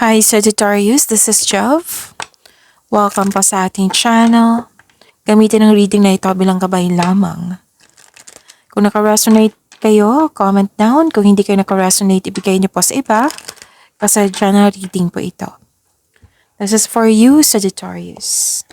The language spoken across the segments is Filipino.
Hi Sagittarius, this is Jove. Welcome po sa ating channel. Gamitin ang reading na ito bilang gabay lamang. Kung naka-resonate kayo, comment down. Kung hindi kayo naka-resonate, ibigay niyo po sa iba. Kasi channel reading po ito. This is for you, Sagittarius.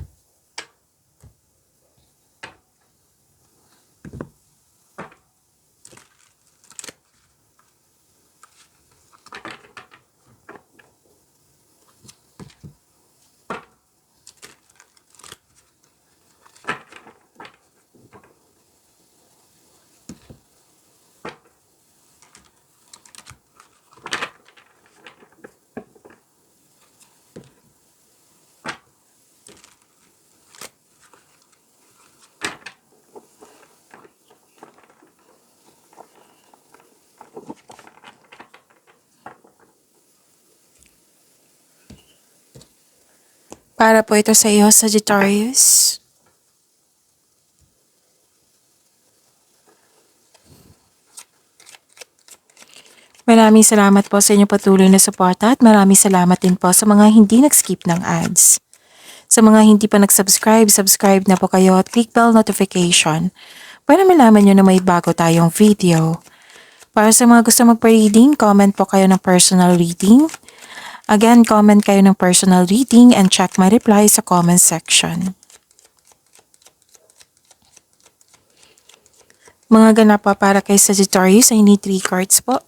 Para po ito sa iyo, Sagittarius. Maraming salamat po sa inyong patuloy na suporta at maraming salamat din po sa mga hindi nag-skip ng ads. Sa mga hindi pa nag-subscribe, subscribe na po kayo at click bell notification para malaman nyo na may bago tayong video. Para sa mga gusto magpa-reading, comment po kayo ng personal reading. Again, comment kayo ng personal reading and check my reply sa comment section. Mga ganap pa para kay Sagittarius, I need 3 cards po.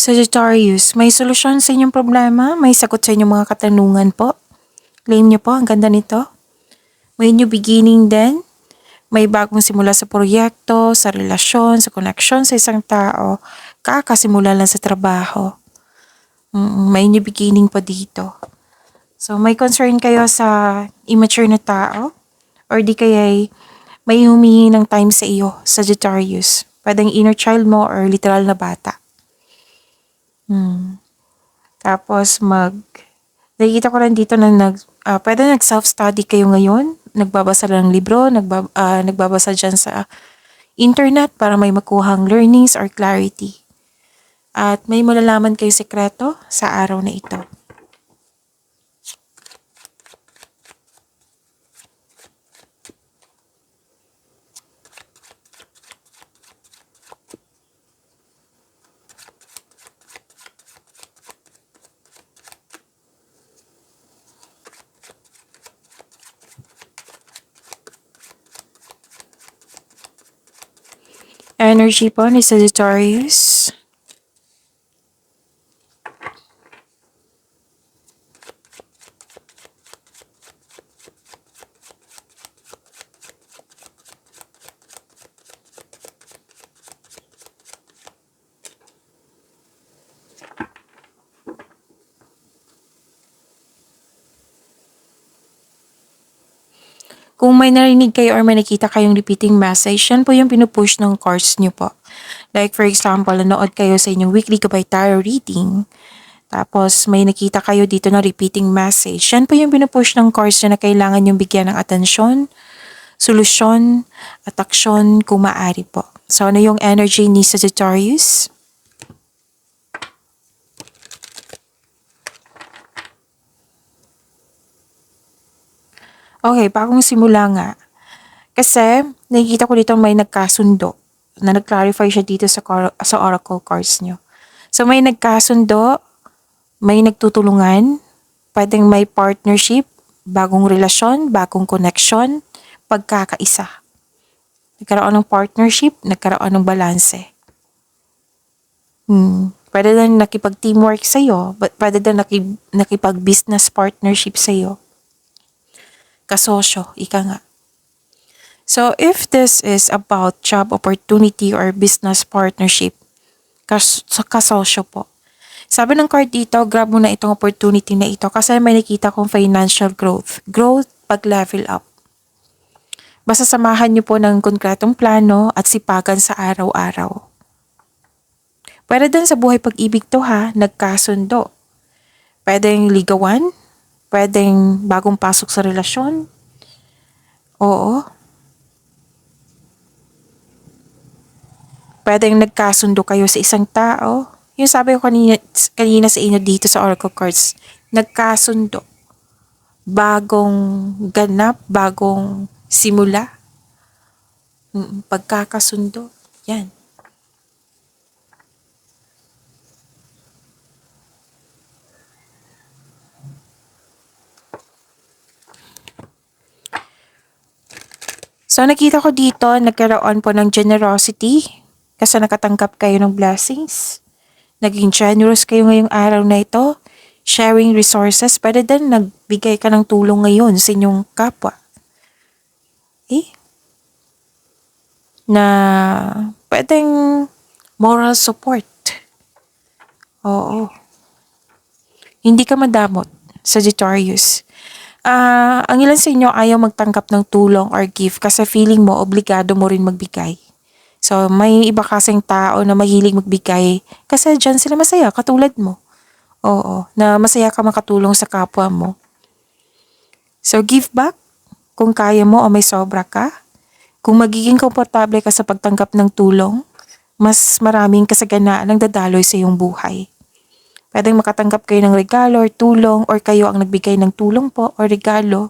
Sagittarius, may solusyon sa inyong problema? May sagot sa inyong mga katanungan po? Claim niyo po, ang ganda nito. May new beginning din. May bagong simula sa proyekto, sa relasyon, sa connection sa isang tao. Kakasimula lang sa trabaho. May new beginning po dito. So, may concern kayo sa immature na tao? Or di kaya may humihingi ng time sa iyo, Sagittarius? Pwedeng inner child mo or literal na bata. Tapos nakikita ko rin dito na pwede nag-self-study kayo ngayon. Nagbabasa lang ng libro, nagbabasa dyan sa internet para may makuhang learnings or clarity. At may malalaman kayo sekreto sa araw na ito. Energy po ni Sagittarius. Kung may narinig kayo or may nakita kayong repeating message, yan po yung pinupush ng cards nyo po. Like for example, nanood kayo sa inyong weekly Gabay Tarot reading. Tapos may nakita kayo dito na repeating message. Yan po yung pinupush ng cards na kailangan yung bigyan ng atensyon, solusyon, at aksyon kung maaari po. So ano yung energy ni Sagittarius? Okay, bagong simula nga. Kasi nakikita ko dito may nagkasundo na nag-clarify siya dito sa oracle cards nyo. So may nagkasundo, may nagtutulungan, pwedeng may partnership, bagong relasyon, bagong connection, pagkakaisa. Nagkaroon ng partnership, nagkaroon ng balanse. Pwede din nakipag-teamwork sa'yo, pwede din nakipag-business partnership sa'yo. Kasosyo, ika nga. So, if this is about job opportunity or business partnership, kasosyo po. Sabi ng card dito, grab mo na itong opportunity na ito kasi may nakita kong financial growth. Growth pag level up. Basta samahan niyo po ng konkretong plano at sipagan sa araw-araw. Pwede din sa buhay pag-ibig to ha, nagkasundo. Pwedeng ligawan, pwedeng bagong pasok sa relasyon. Oo. Pwedeng nagkasundo kayo sa isang tao. Yung sabi ko kanina sa inyo dito sa Oracle Cards, nagkasundo. Bagong ganap, bagong simula. Pagkakasundo. Yan. So nakita ko dito, nagkaroon po ng generosity kasi nakatanggap kayo ng blessings. Naging generous kayo ngayong araw na ito. Sharing resources, pwede din nagbigay ka ng tulong ngayon sa inyong kapwa. Na pwedeng moral support. Oo. Hindi ka madamot, Sagittarius. Ang ilan sa inyo ayaw magtanggap ng tulong or gift kasi feeling mo obligado mo rin magbigay. So, may iba kasing tao na mahilig magbigay kasi dyan sila masaya, katulad mo. Oo, na masaya ka makatulong sa kapwa mo. So, give back kung kaya mo o may sobra ka. Kung magiging komportable ka sa pagtanggap ng tulong, mas maraming kasaganaan ang dadaloy sa iyong buhay. Pwedeng makatanggap kayo ng regalo or tulong or kayo ang nagbigay ng tulong po or regalo.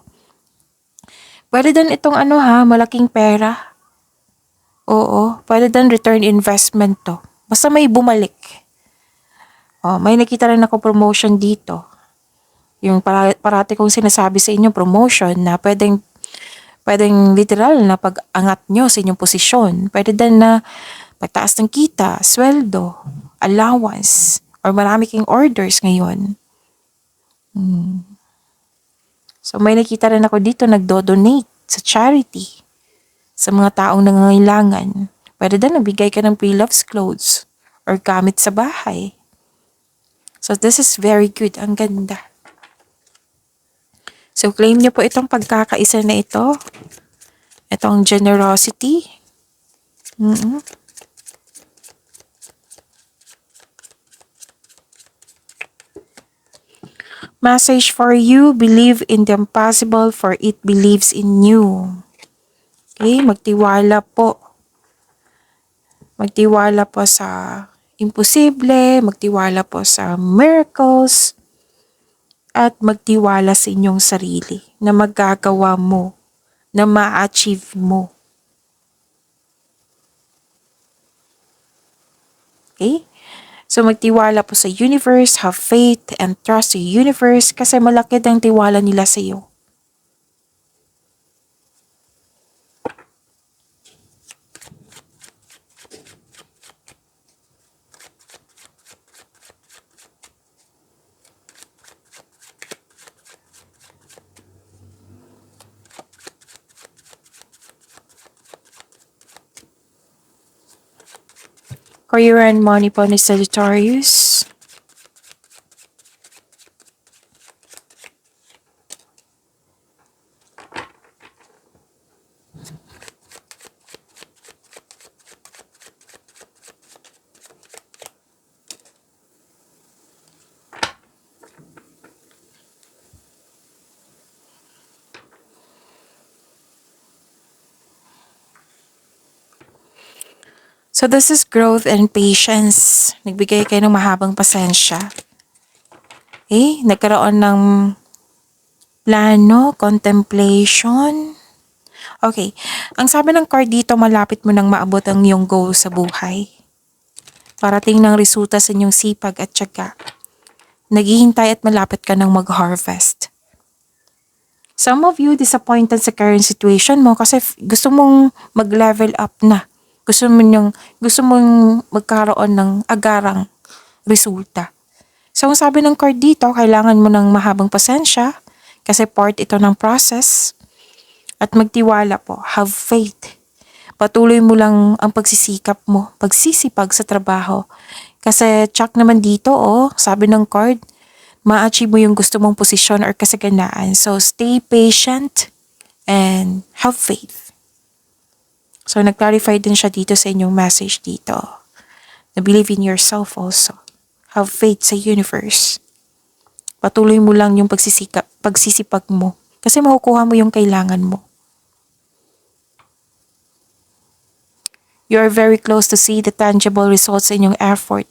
Pwede din itong malaking pera. Oo, pwede din return investment to. Basta may bumalik. May nakita rin ako promotion dito. Yung parati kong sinasabi sa inyo promotion na pwedeng literal na pag-angat nyo sa inyong posisyon. Pwede din na pagtaas ng kita, sweldo, allowance, or marami kang orders ngayon. So may nakita rin ako dito nagdo-donate sa charity sa mga taong nangangailangan. Pwede din nabigay ka ng pre-loves clothes or gamit sa bahay. So this is very good. Ang ganda. So claim niyo po itong pagkakaisa na ito. Itong generosity. Message for you, believe in the impossible for it believes in you. Okay, magtiwala po. Magtiwala po sa imposible, magtiwala po sa miracles, at magtiwala sa inyong sarili na magagawa mo, na ma-achieve mo. Okay? So magtiwala po sa universe, have faith and trust the universe kasi malaki ang tiwala nila sa iyo. Career and money po ni Sagittarius. So this is growth and patience. Nagbigay kayo ng mahabang pasensya. Okay, nagkaroon ng plano, contemplation. Okay, ang sabi ng card dito, malapit mo nang maabot ang iyong goal sa buhay. Parating ng resulta sa inyong sipag at tiyaga. Naghihintay at malapit ka nang mag-harvest. Some of you disappointed sa current situation mo kasi gusto mong mag-level up na. Gusto mong magkaroon ng agarang resulta. So, ang sabi ng card dito, kailangan mo ng mahabang pasensya kasi part ito ng process. At magtiwala po, have faith. Patuloy mo lang ang pagsisikap mo, pagsisipag sa trabaho. Kasi check naman dito, sabi ng card, ma-achieve mo yung gusto mong posisyon or kasaganaan. So, stay patient and have faith. So, nag-clarify din siya dito sa inyong message dito. Na believe in yourself also. Have faith sa universe. Patuloy mo lang yung pagsisipag mo. Kasi makukuha mo yung kailangan mo. You are very close to see the tangible results in your effort.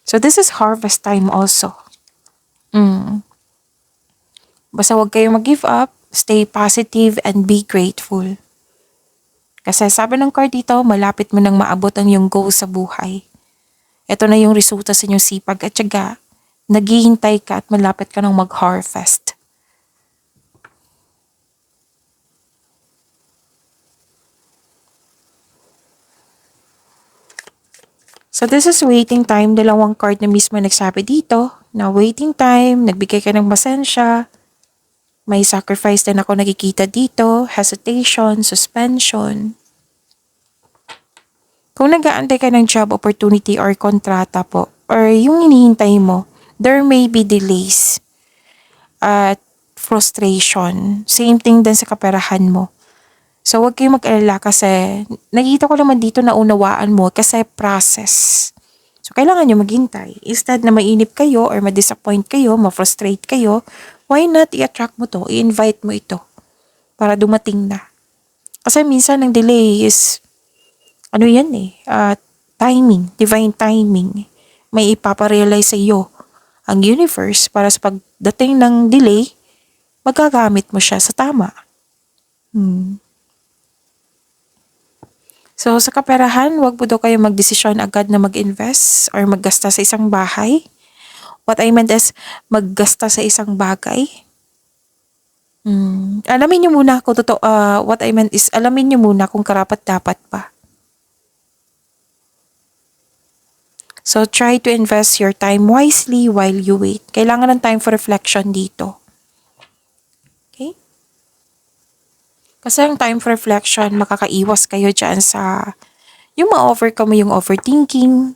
So this is harvest time also. Basta huwag kayong mag-give up, stay positive and be grateful. Kasi sabi ng card dito, malapit mo nang maabot ang iyong goal sa buhay. Ito na yung resulta sa inyong sipag at tiyaga. Naghihintay ka at malapit ka nang mag-harvest. So this is waiting time. Dalawang card na mismo nagsabi dito na waiting time, nagbigay ka ng pasensya. May sacrifice din ako nakikita dito, hesitation, suspension. Kung nag-aantay ka ng job opportunity or kontrata po, or yung hinihintay mo, there may be delays at frustration. Same thing din sa kaperahan mo. So, huwag kayong mag-alala kasi nakita ko naman dito na unawaan mo kasi process. So, kailangan nyo maghintay. Instead na mainip kayo or ma-disappoint kayo, ma-frustrate kayo, why not i-attract mo to? I-invite mo ito para dumating na. Kasi minsan ang delay is, timing, divine timing. May ipaparealize sa iyo ang universe para sa pagdating ng delay, magagamit mo siya sa tama. So, sa kaperahan, wag po daw kayo magdesisyon agad na mag-invest or maggasta sa isang bahay. What I meant is, maggasta sa isang bagay. Alamin nyo muna kung what I meant is, alamin nyo muna kung karapat-dapat pa. So, try to invest your time wisely while you wait. Kailangan ng time for reflection dito. Okay? Kasi ang time for reflection, makakaiwas kayo dyan sa yung ma-overcome mo yung overthinking.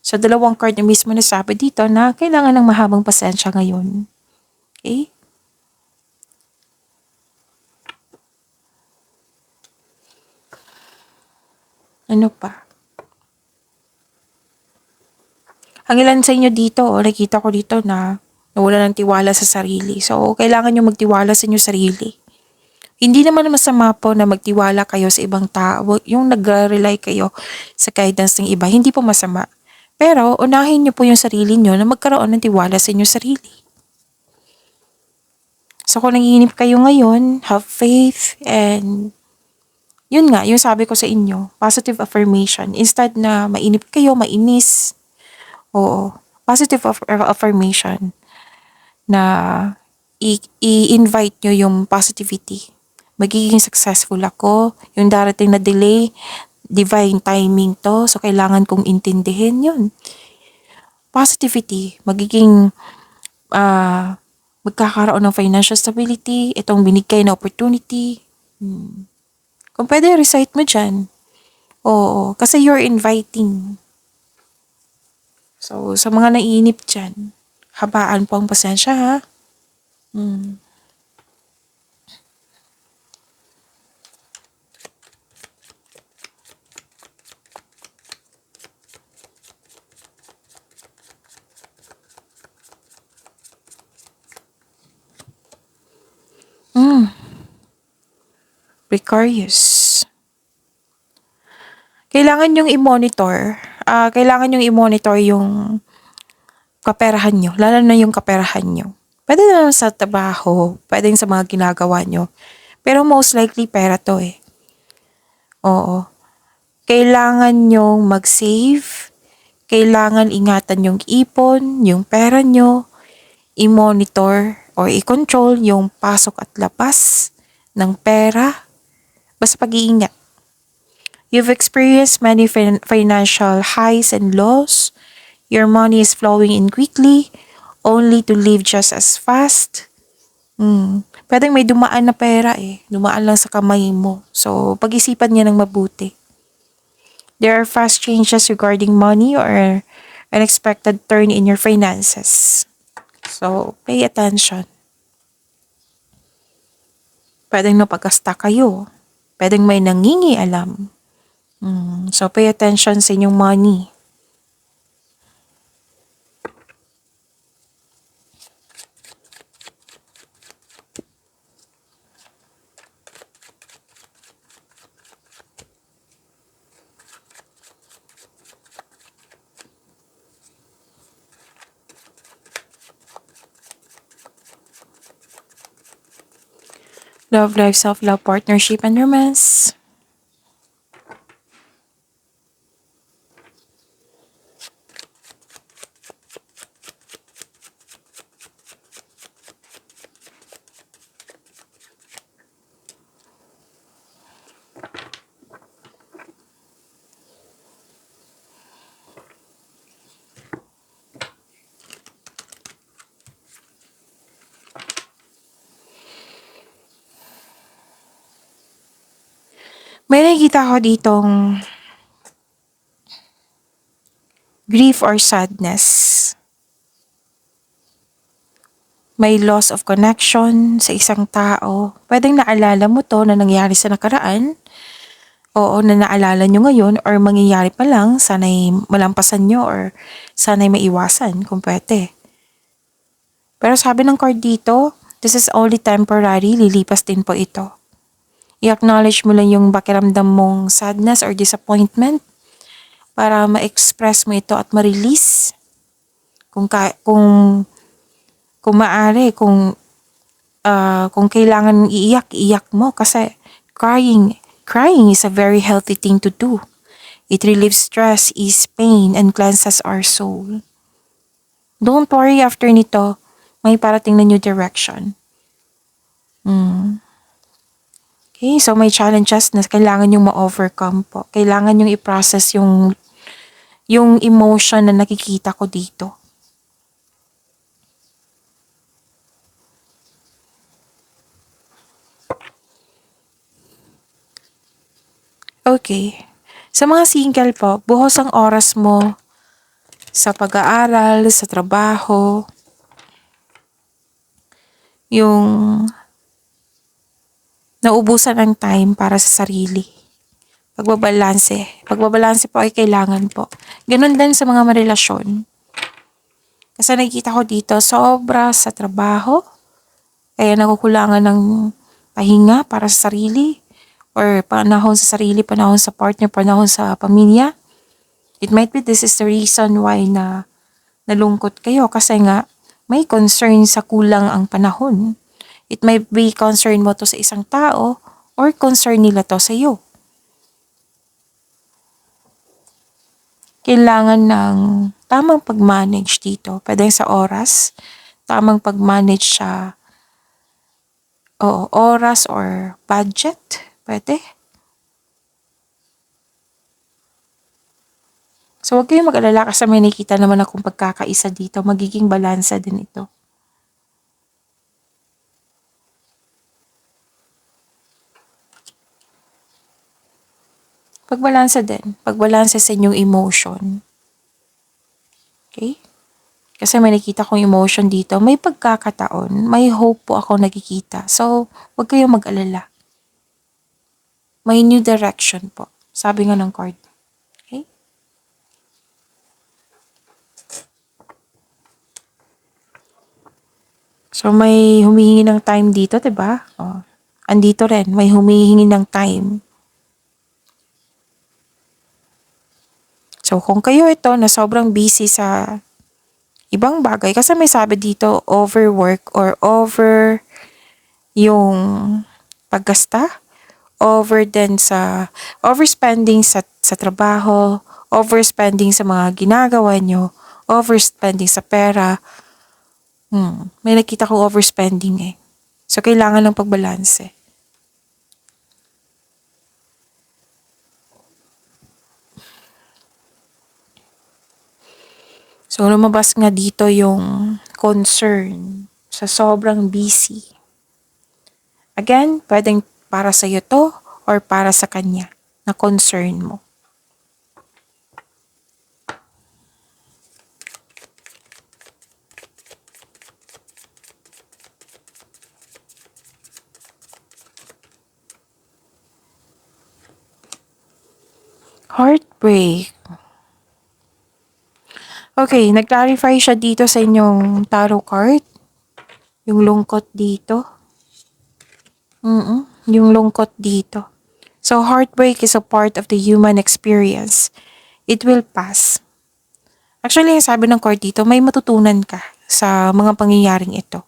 So, dalawang card na mismo nasabi dito na kailangan ng mahabang pasensya ngayon. Okay? Ano pa? Ang ilan sa inyo dito, nakita ko dito na nawala ng tiwala sa sarili. So, kailangan nyo magtiwala sa inyo sarili. Hindi naman masama po na magtiwala kayo sa ibang tao, yung nag-rely kayo sa guidance ng iba, hindi po masama. Pero unahin niyo po yung sarili niyo na magkaroon ng tiwala sa inyong sarili. So kung nanginip kayo ngayon, have faith and yun nga, yung sabi ko sa inyo, positive affirmation. Instead na mainip kayo, mainis, positive affirmation na i-invite nyo yung positivity. Magiging successful ako. Yung darating na delay, divine timing to. So, kailangan kong intindihin yun. Positivity. Magiging magkakaroon ng financial stability. Itong binigay na opportunity. Kung pwede, recite mo dyan. Oo. Kasi you're inviting. So, sa mga naiinip dyan, habaan po ang pasensya ha. Precarious. Kailangan yung i-monitor. Kailangan yung i-monitor yung kaperahan nyo. Lalo na yung kaperahan nyo. Pwede naman sa trabaho. Pwede sa mga ginagawa nyo. Pero most likely pera to eh. Oo. Kailangan nyong mag-save. Kailangan ingatan yung ipon, yung pera nyo. I-monitor or i-control yung pasok at labas ng pera. Basta pag-iingat. You've experienced many financial highs and lows. Your money is flowing in quickly, only to leave just as fast. Pwedeng may dumaan na pera eh. Dumaan lang sa kamay mo. So, pag-isipan niya ng mabuti. There are fast changes regarding money or unexpected turn in your finances. So, pay attention. Pwedeng napagkasta kayo. Pwedeng may nangingialam. So, pay attention sa inyong money. Love life, self-love, partnership, and romance. May nakikita ko ditong grief or sadness. May loss of connection sa isang tao. Pwedeng naalala mo to na nangyari sa nakaraan. Oo, na naalala nyo ngayon or mangyayari pa lang, sana'y malampasan nyo or sana'y maiwasan kung pwede. Pero sabi ng card dito, this is only temporary, lilipas din po ito. I-acknowledge mo lang yung pakiramdam mong sadness or disappointment para ma-express mo ito at ma-release. Kung maaari, kung kailangan iiyak mo kasi crying is a very healthy thing to do. It relieves stress, ease pain, and cleanses our soul. Don't worry, after nito, may parating na new direction. Okay, so may challenges na kailangan yung ma-overcome po. Kailangan yung i-process yung emotion na nakikita ko dito. Okay. Sa mga single po, buhos ang oras mo sa pag-aaral, sa trabaho, yung naubusan ng time para sa sarili. Pagbabalanse po ay kailangan po. Ganun din sa mga marelasyon. Kasi nakikita ko dito, sobra sa trabaho, kaya nakukulangan ng pahinga para sa sarili, or panahon sa sarili, panahon sa partner, panahon sa pamilya. It might be this is the reason why na nalungkot kayo kasi nga may concern sa kulang ang panahon. It might be concern mo to sa isang tao or concern nila to sa iyo. Kailangan ng tamang pag-manage dito. Pwede sa oras, tamang pag-manage sa oras or budget. Pwede. So, huwag kayong mag-alala kasi may nakita naman akong pagkakaisa dito. Magiging balansa din ito. Pagbalansa din. Pagbalansa sa inyong emotion. Okay? Kasi may nakita kong emotion dito. May pagkakataon. May hope po ako nakikita. So, huwag kayong mag-alala. May new direction po. Sabi nga ng card. Okay? So, may humihingi ng time dito, diba? Andito rin. May humihingi ng time. So, kung kayo ito na sobrang busy sa ibang bagay, kasi may sabi dito, overwork or over yung paggasta, overspending sa trabaho, overspending sa mga ginagawa nyo, overspending sa pera. May nakita kong overspending eh. So, kailangan ng pagbalanse. So, lumabas nga dito yung concern sa sobrang busy. Again, pwedeng para sa'yo to or para sa kanya na concern mo. Heartbreak. Okay, nag-clarify siya dito sa inyong tarot card. Yung lungkot dito. Yung lungkot dito. So, heartbreak is a part of the human experience. It will pass. Actually, sabi ng card dito, may matutunan ka sa mga pangyayaring ito.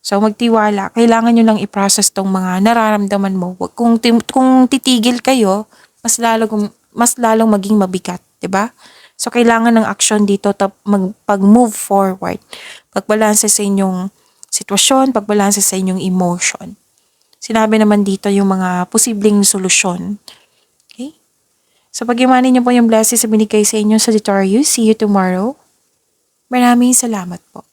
So, magtiwala. Kailangan nyo lang i-process tong mga nararamdaman mo. Kung titigil kayo, mas lalong maging mabigat, 'di ba? So, kailangan ng action dito pag-move forward. Pagbalanse sa inyong sitwasyon, pagbalanse sa inyong emotion. Sinabi naman dito yung mga posibleng solusyon. Okay? So, pag-imanin niyo po yung blessings na binigay sa inyo sa Sagittarius. See you tomorrow. Maraming salamat po.